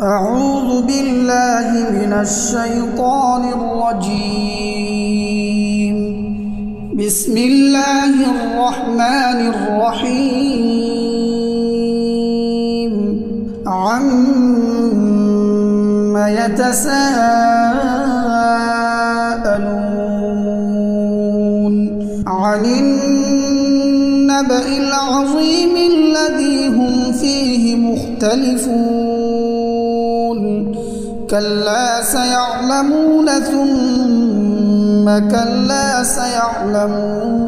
أعوذ بالله من الشيطان الرجيم. بسم الله الرحمن الرحيم. عَمَّ يتساءلون عن النبأ العظيم الذي هم فيه مختلفون. كلا سيعلمون ثم كلا سيعلمون.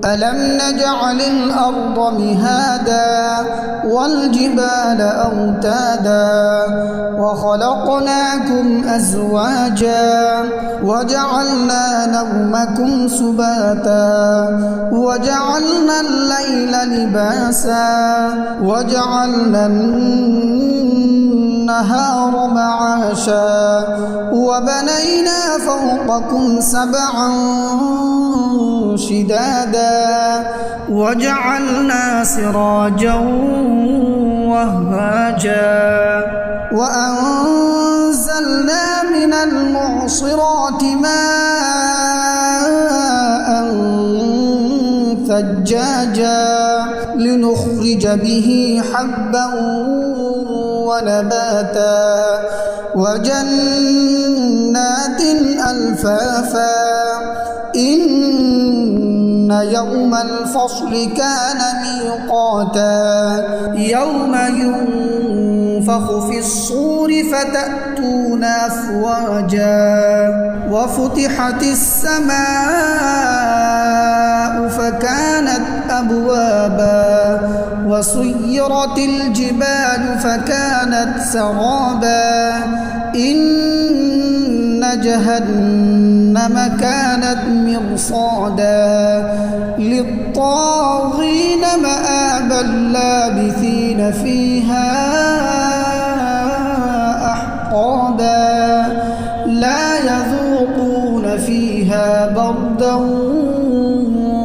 ألم نجعل الأرض مهادا والجبال أوتادا وخلقناكم أزواجا وجعلنا نومكم سباتا وجعلنا الليل لباسا وجعلنا النهار معاشا وبنينا فوقكم سبعا شدادا وجعلنا سراجا وهاجا وأنزلنا من المعصرات ماء ثجاجا لنخرج به حبا ونباتا وجنات ألفافا. إن يوم الفصل كان ميقاتا يوم ينفخ في الصور فتأتون أفواجا وفتحت السماء فكانت أبوابا وسيرت الجبال فكانت سرابا. إن جهنم كانت مرصادا للطاغين مآبا لابثين فيها أحقابا. لا يذوقون فيها بردا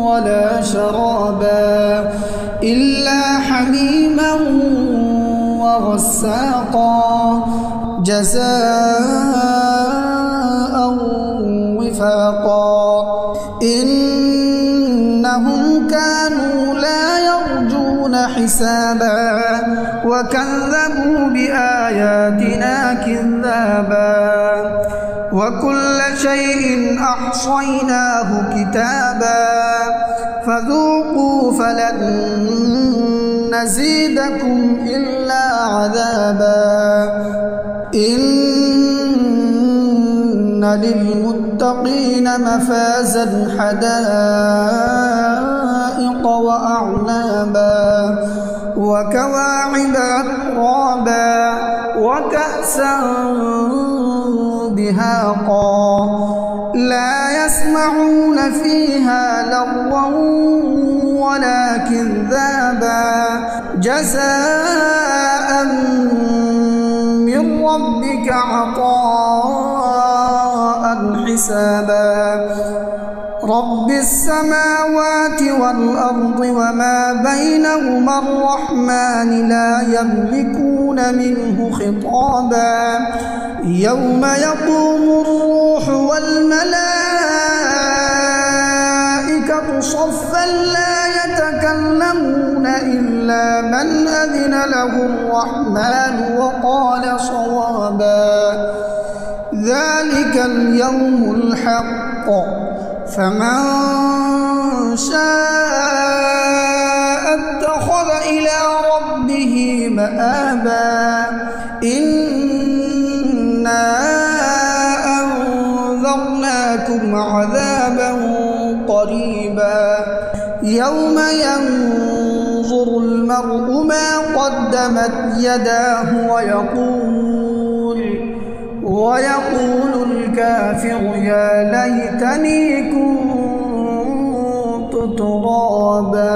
ولا شرابا إلا حميما وغساقا جزاء وفاقا. إنهم كانوا لا يرجون حسابا وكذبوا بآياتنا كذابا وكل شيء أحصيناه كتابا فذوقوا فلن نزيدكم إلا عذابا. إن للمتقين مفازا حدائق وأعنابا وكواعب أترابا وكأسا دهاقا. لا يسمعون فيها لغوا ولا كذابا جزاء من ربك عطاء حسابا. رب السماوات والأرض وما بينهما الرحمن لا يملكون منه خطابا. يوم يقوم الروح والملائكة صفا لا يتكلمون إلا من أذن له الرحمن وقال صوابا. ذلك اليوم الحق فمن شاء اتخذ إلى ربه مآبا. إنا أنذرناكم عذابا قريبا يوم ينظر المرء ما قدمت يداه ويقول الكافر يا ليتني كنت ترابا.